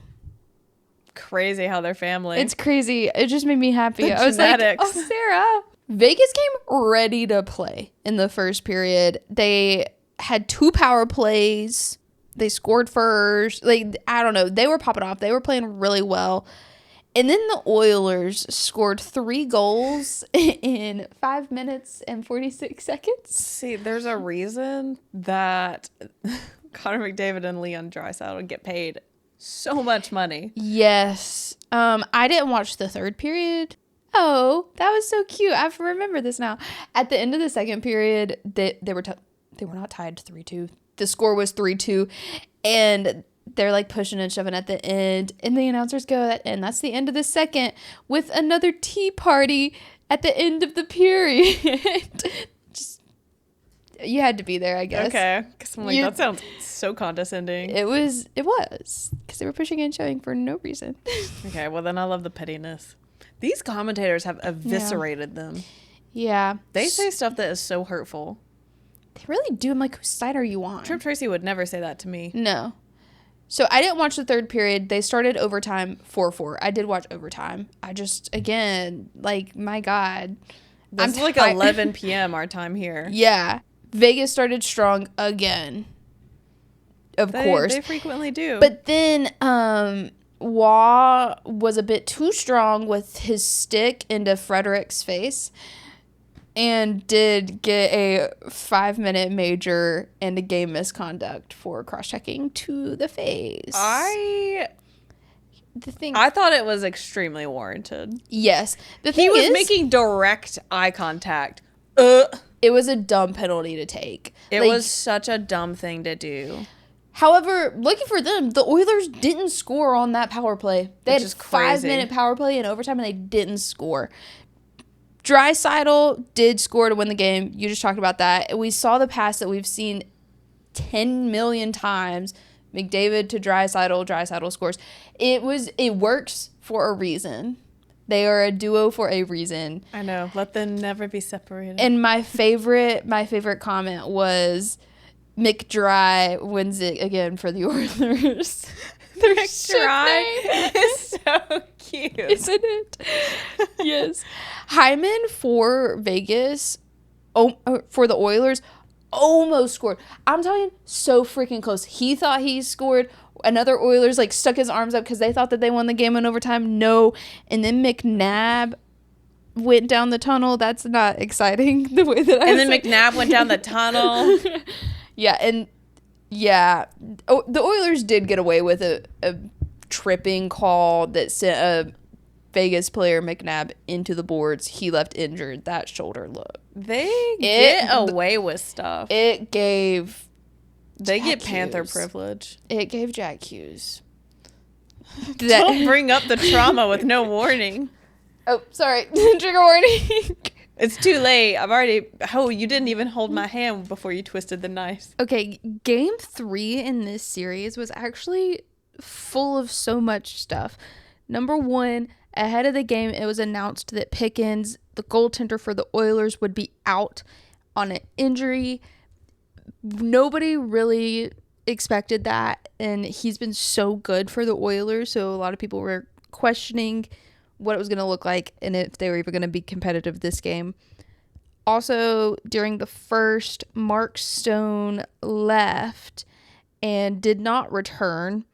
crazy how they're family. It's crazy. It just made me happy. I was genetics. like, oh, Sarah. Vegas came ready to play in the first period. They had 2 power plays. They scored first. Like, I don't know. They were popping off. They were playing really well. And then the Oilers scored 3 goals in 5 minutes and 46 seconds. See, there's a reason that Connor McDavid and Leon Draisaitl get paid so much money. Yes. I didn't watch the third period. Oh, that was so cute. I remember this now. At the end of the second period, they were not tied 3-2. The score was 3-2, and they're like pushing and shoving at the end, and the announcers go, and that's the end of the second, with another tea party at the end of the period. Just, you had to be there, I guess. Okay, because I'm like, that sounds so condescending. It was, because they were pushing and shoving for no reason. Okay, well then I love the pettiness. These commentators have eviscerated them. Yeah. They say stuff that is so hurtful. They really do. I'm like, whose side are you on? Trip Tracy would never say that to me. No. So I didn't watch the third period. They started overtime 4-4. I did watch overtime. I just, again, like, my God. It's like 11 p.m. our time here. Yeah. Vegas started strong again. Of course. They frequently do. But then Waugh was a bit too strong with his stick into Frederick's face and did get a 5-minute major and a game misconduct for cross-checking to the face. I thought it was extremely warranted. Yes. He was making direct eye contact. It was a dumb penalty to take. It was such a dumb thing to do. However, lucky for them, the Oilers didn't score on that power play. They had a 5-minute power play in overtime, and they didn't score. Draisaitl did score to win the game. You just talked about that. We saw the pass that we've seen 10 million times. McDavid to Draisaitl. Draisaitl scores. It works for a reason. They are a duo for a reason. I know. Let them never be separated. And my favorite comment was McDry wins it again for the Oilers. Their McDry is so cute. Isn't it? Yes. Hyman for Vegas, for the Oilers, almost scored. I'm talking so freaking close. He thought he scored. Another Oilers like stuck his arms up because they thought that they won the game in overtime. No. And then McNabb went down the tunnel. That's not exciting the way that I And then McNabb went down the tunnel. The Oilers did get away with a tripping call that sent a Vegas player, McNabb, into the boards. He left injured. That shoulder look. They get away with stuff. They get Panther privilege. It gave Jack Hughes. Don't bring up the trauma with no warning. Oh, sorry. Trigger warning. It's too late. You didn't even hold my hand before you twisted the knife. Okay, game 3 in this series was actually full of so much stuff. Number 1, ahead of the game, it was announced that Pickens, the goaltender for the Oilers, would be out on an injury. Nobody really expected that, and he's been so good for the Oilers, so a lot of people were questioning what it was going to look like and if they were even going to be competitive this game. Also, during the first, Mark Stone left and did not return.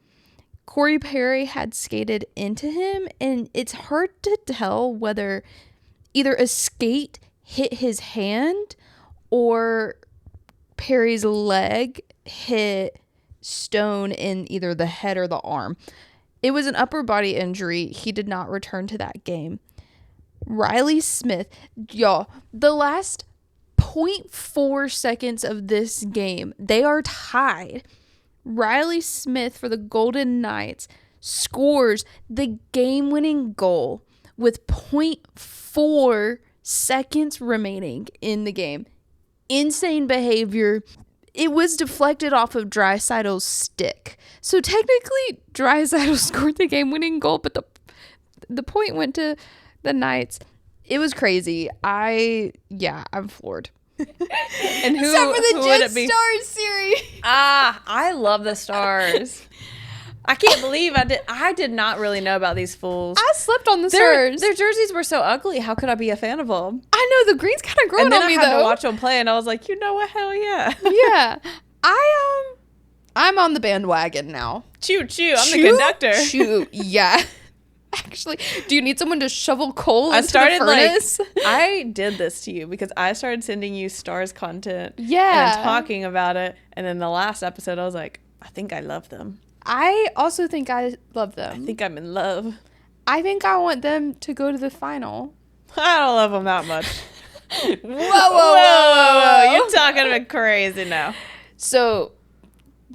Corey Perry had skated into him, and it's hard to tell whether either a skate hit his hand or Perry's leg hit Stone in either the head or the arm. It was an upper body injury. He did not return to that game. Riley Smith, y'all, the last 0.4 seconds of this game, they are tied. Riley Smith for the Golden Knights scores the game-winning goal with 0.4 seconds remaining in the game. Insane behavior. It was deflected off of Draisaitl's stick. So technically, Draisaitl scored the game-winning goal, but the point went to the Knights. It was crazy. I'm floored. And who Except for the who Jet would it be? Stars series. I love the Stars. I can't believe I did not really know about these fools. I slept on the Stars. Their jerseys were so ugly. How could I be a fan of them? I know, the green's kind of growing on me, And then I had though. to watch them play, and I was like, you know what? Hell yeah. Yeah. I'm on the bandwagon now. Choo choo. I'm the conductor. Choo. Yeah. Actually, do you need someone to shovel coal into the furnace? I did this to you because I started sending you Stars content. Yeah. And talking about it. And then the last episode, I was like, I think I love them. I also think I love them. I think I'm in love. I think I want them to go to the final. I don't love them that much. Whoa. You're talking a bit crazy now. So,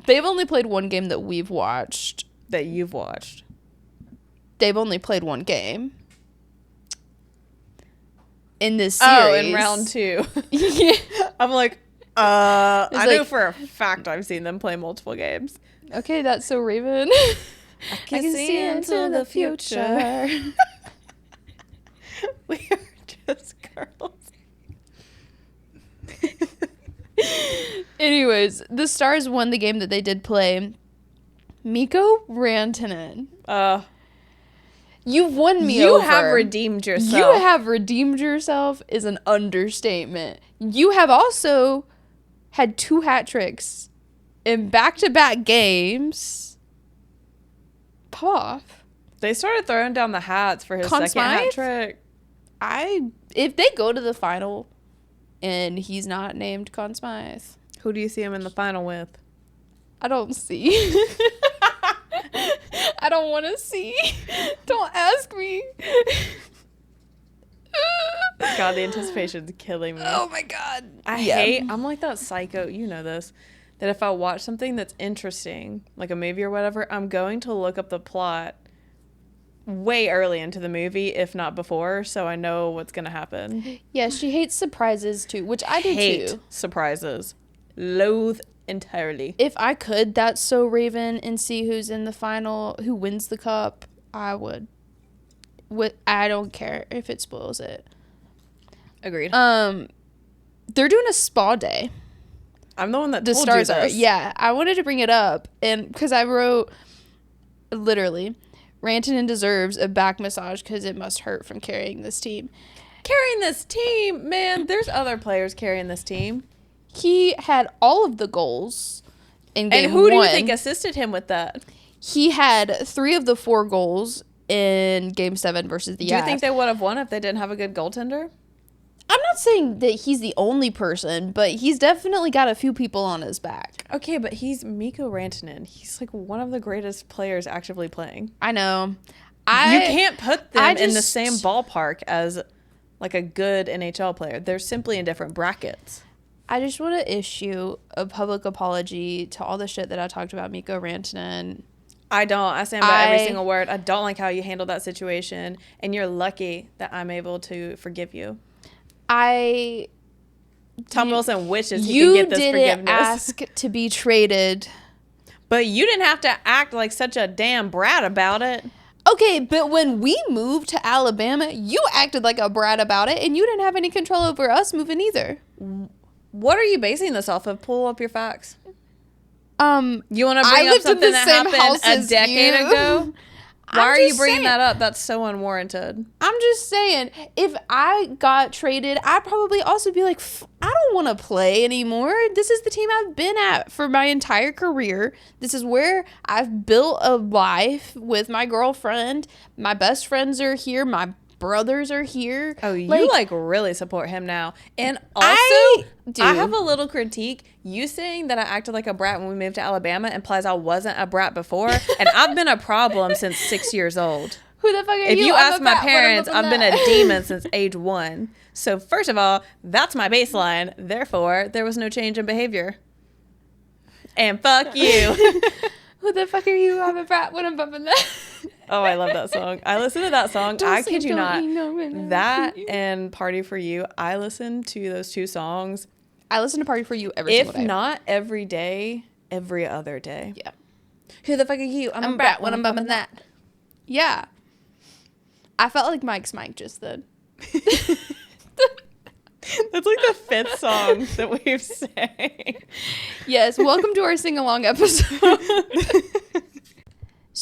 they've only played one game that we've watched. That you've watched. They've only played one game. In this series. Oh, in round 2. Yeah. I'm like, I know for a fact I've seen them play multiple games. Okay, that's so Raven. I can see into the future. We are just girls. Anyways, the Stars won the game that they did play. Mikko Rantanen. You've won me over. You have redeemed yourself. You have redeemed yourself is an understatement. You have also had 2 hat tricks in back-to-back games. Pop off. They started throwing down the hats for his Conn second hat Smythe? trick. If they go to the final and he's not named Conn Smythe, Who do you see him in the final with? I don't see. I don't want to see. Don't ask me. God, the anticipation's killing me. Oh my God. I'm like that psycho, you know this, that if I watch something that's interesting, like a movie or whatever, I'm going to look up the plot way early into the movie, if not before, so I know what's going to happen. Yeah, she hates surprises too, which I do Hate too. surprises. Loathe entirely. If I could, that's so Raven, and see who's in the final, who wins the cup, I would. I don't care if it spoils it. Agreed. They're doing a spa day. I'm the one that The told Stars you are. this. Yeah, I wanted to bring it up, and because I wrote, literally, Rantanen deserves a back massage because it must hurt from carrying this team. Carrying this team, man. There's other players carrying this team. He had all of the goals in game 1. And who do you think assisted him with that? He had 3 of the 4 goals in game 7 versus the Avs. Do you think they would have won if they didn't have a good goaltender? I'm not saying that he's the only person, but he's definitely got a few people on his back. Okay, but he's Mikko Rantanen. He's like one of the greatest players actively playing. I know. You can't put them in the same ballpark as like a good NHL player. They're simply in different brackets. I just want to issue a public apology to all the shit that I talked about Mikko Rantanen. I don't. I stand by every single word. I don't like how you handled that situation, and you're lucky that I'm able to forgive you. Tom Wilson wishes he could get this forgiveness. You didn't ask to be traded. But you didn't have to act like such a damn brat about it. Okay, but when we moved to Alabama, you acted like a brat about it, and you didn't have any control over us moving either. What are you basing this off of? Pull up your facts. You want to I bring up lived in something the that same happened house a as decade you. ago? Why are you bringing saying. that up? That's so unwarranted. I'm just saying, if I got traded, I'd probably also be like, I don't want to play anymore. This is the team I've been at for my entire career. This is where I've built a life with my girlfriend. My best friends are here. My brothers are here. Oh, you like really support him now. And also, I have a little critique. You saying that I acted like a brat when we moved to Alabama implies I wasn't a brat before, and I've been a problem since 6 years old. Who the fuck are you? If you ask my parents, I've been a demon since age 1. So first of all, that's my baseline. Therefore, there was no change in behavior. And fuck you. Who the fuck are you? I'm a brat when I'm bumping that. Oh, I love that song. I listen to that song. I kid you not. That and Party for You. I listen to those 2 songs. I listen to Party for You every single day. If not every day, every other day. Yeah. Who the fuck are you? I'm a brat when I'm bumping that. Yeah. I felt like Mike's Mike just then. That's like the 5th song that we've sang. Yes, welcome to our sing-along episode.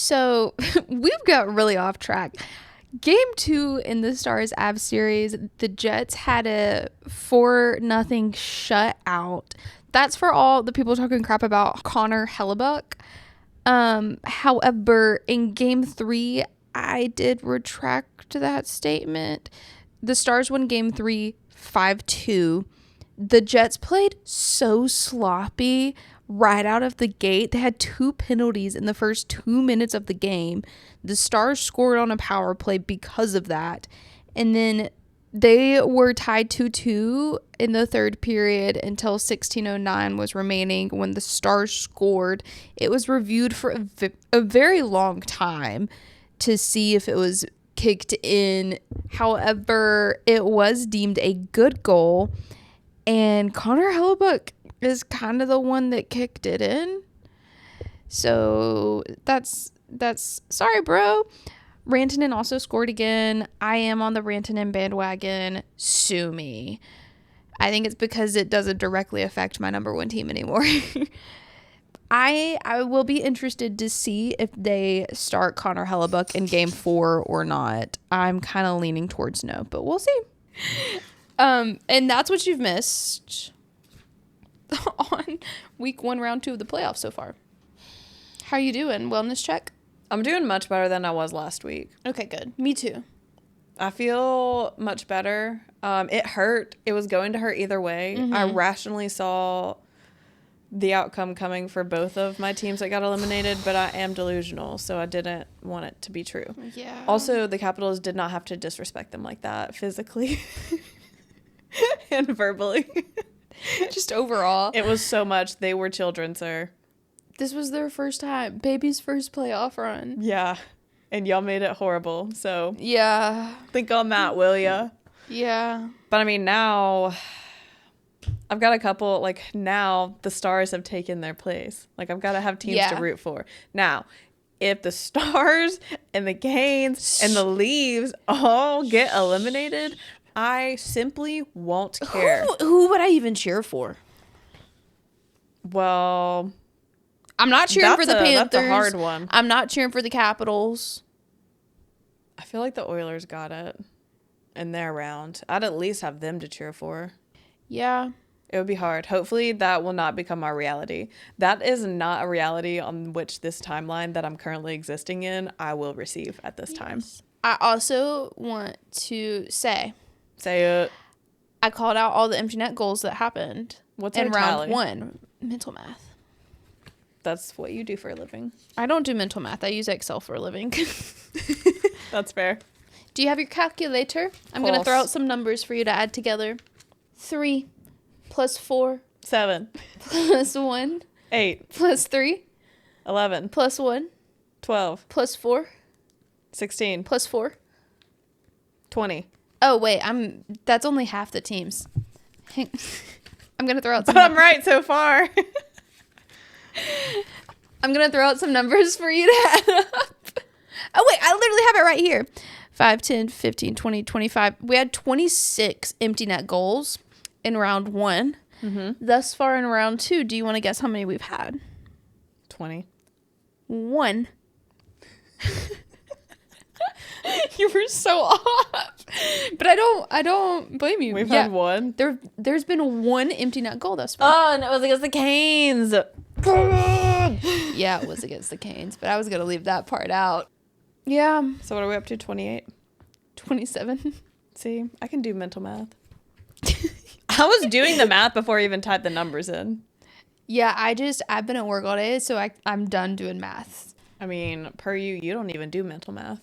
So we've got really off track. Game 2 in the Stars Avs series, the Jets had a 4-0 shutout. That's for all the people talking crap about Connor Hellebuck. However, in Game 3, I did retract that statement. The Stars won Game 3 5-2. The Jets played so sloppy right out of the gate. They had 2 penalties in the first 2 minutes of the game. The Stars scored on a power play because of that. And then they were tied 2-2 in the third period until 16:09 was remaining when the Stars scored. It was reviewed for a very long time to see if it was kicked in. However, it was deemed a good goal. And Connor Hellebuck is kind of the one that kicked it in. So that's sorry, bro. Rantanen also scored again. I am on the Rantanen bandwagon. Sue me. I think it's because it doesn't directly affect my number 1 team anymore. I will be interested to see if they start Connor Hellebuck in Game 4 or not. I'm kind of leaning towards no, but we'll see. And that's what you've missed on week 1, round 2 of the playoffs so far. How you doing? Wellness check? I'm doing much better than I was last week. Okay, good. Me too. I feel much better. It hurt. It was going to hurt either way. Mm-hmm. I rationally saw the outcome coming for both of my teams that got eliminated, but I am delusional, so I didn't want it to be true. Yeah. Also, the Capitals did not have to disrespect them like that physically and verbally. Just overall. It was so much. They were children, sir. This was their first time. Baby's first playoff run. Yeah. And y'all made it horrible, so. Yeah. Think on that, will ya? Yeah. But I mean, now I've got a couple, like, now the Stars have taken their place. Like, I've got to have teams to root for. Now, if the Stars and the Canes and the Leaves all get eliminated, I simply won't care. Who would I even cheer for? Well, I'm not cheering for the Panthers. That's a hard one. I'm not cheering for the Capitals. I feel like the Oilers got it in their round. I'd at least have them to cheer for. Yeah. It would be hard. Hopefully that will not become our reality. That is not a reality on which this timeline that I'm currently existing in, I will receive at this time. I also want to say it. I called out all the empty net goals that happened. What's in our round tally? 1? Mental math. That's what you do for a living. I don't do mental math. I use Excel for a living. That's fair. Do you have your calculator? I'm going to throw out some numbers for you to add together. 3 plus 4. 7. Plus 1. 8. Plus 3. 11. Plus 1. 12. Plus 4. 16. Plus 4. 20. Oh, wait. That's only half the teams. I'm going to throw out some But I'm right so far. I'm going to throw out some numbers for you to add up. Oh, wait. I literally have it right here. 5, 10, 15, 20, 25. We had 26 empty net goals in round 1. Mm-hmm. Thus far in round 2, do you want to guess how many we've had? 20. 1. You were so off. But I don't blame you. We've had 1. There's been 1 empty net goal thus far. Oh, and it was against the Canes. Yeah, it was against the Canes, but I was going to leave that part out. Yeah. So what are we up to? 28? 27. See, I can do mental math. I was doing the math before I even typed the numbers in. Yeah, I've been at work all day, so I'm done doing math. I mean, per you don't even do mental math.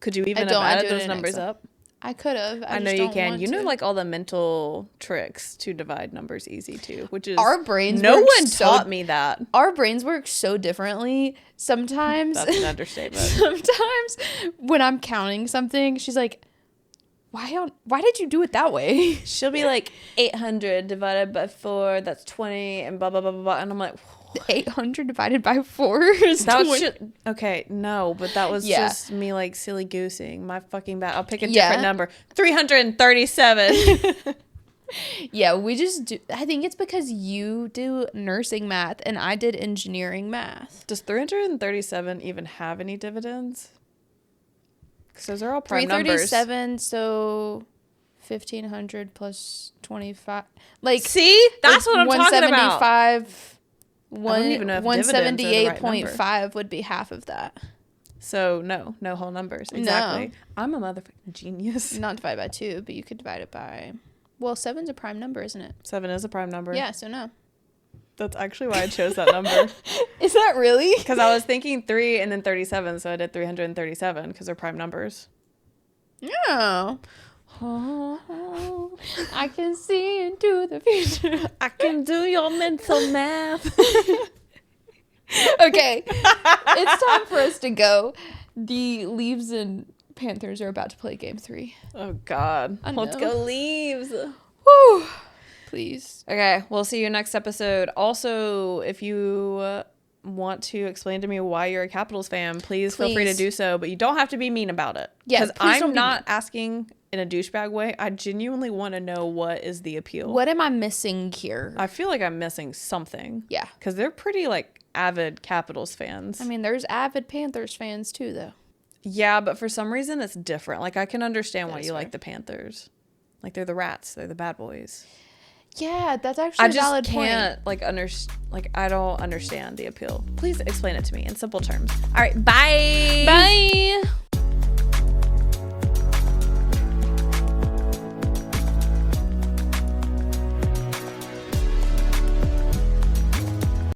Could you even have added those numbers up? I could have. I know you can. You know, like all the mental tricks to divide numbers easy too, which is our brains. No one taught me that. Our brains work so differently. Sometimes that's an understatement. Sometimes when I'm counting something, she's like, "Why did you do it that way?" She'll be like 800 divided by 4. That's 20, and blah blah blah blah blah. And I'm like, 800 divided by 4 is 20. Okay, no, but that was just me like silly goosing. My fucking bad. I'll pick a different number. 337. Yeah, we just do. I think it's because you do nursing math and I did engineering math. Does 337 even have any dividends? Because those are all prime numbers. 337, so 1,500 plus 25. Like, see? That's what I'm talking about. 175. I don't even know if dividends are the right number. 178.5 would be half of that. So no whole numbers. Exactly. No. I'm a motherfucking genius. Not divided by 2, but you could divide it by. Well, 7's a prime number, isn't it? 7 is a prime number. Yeah, so no. That's actually why I chose that number. Is that really? Because I was thinking 3 and then 37, so I did 337 because they're prime numbers. Yeah. Oh, I can see into the future. I can do your mental math. Okay. It's time for us to go. The Leaves and Panthers are about to play game 3. Oh, God. Let's go Leaves. Woo. Please. Okay, we'll see you next episode. Also, if you want to explain to me why you're a Capitals fan, please feel free to do so, but you don't have to be mean about it. Yeah, because I'm not asking in a douchebag way. I genuinely want to know what is the appeal. What am I missing here? I feel like I'm missing something. Yeah. Because they're pretty, like, avid Capitals fans. I mean, there's avid Panthers fans, too, though. Yeah, but for some reason, it's different. Like, I can understand why you like the Panthers. Like, they're the rats. They're the bad boys. Yeah, that's actually a valid point. I just can't, I don't understand the appeal. Please explain it to me in simple terms. All right, bye. Bye.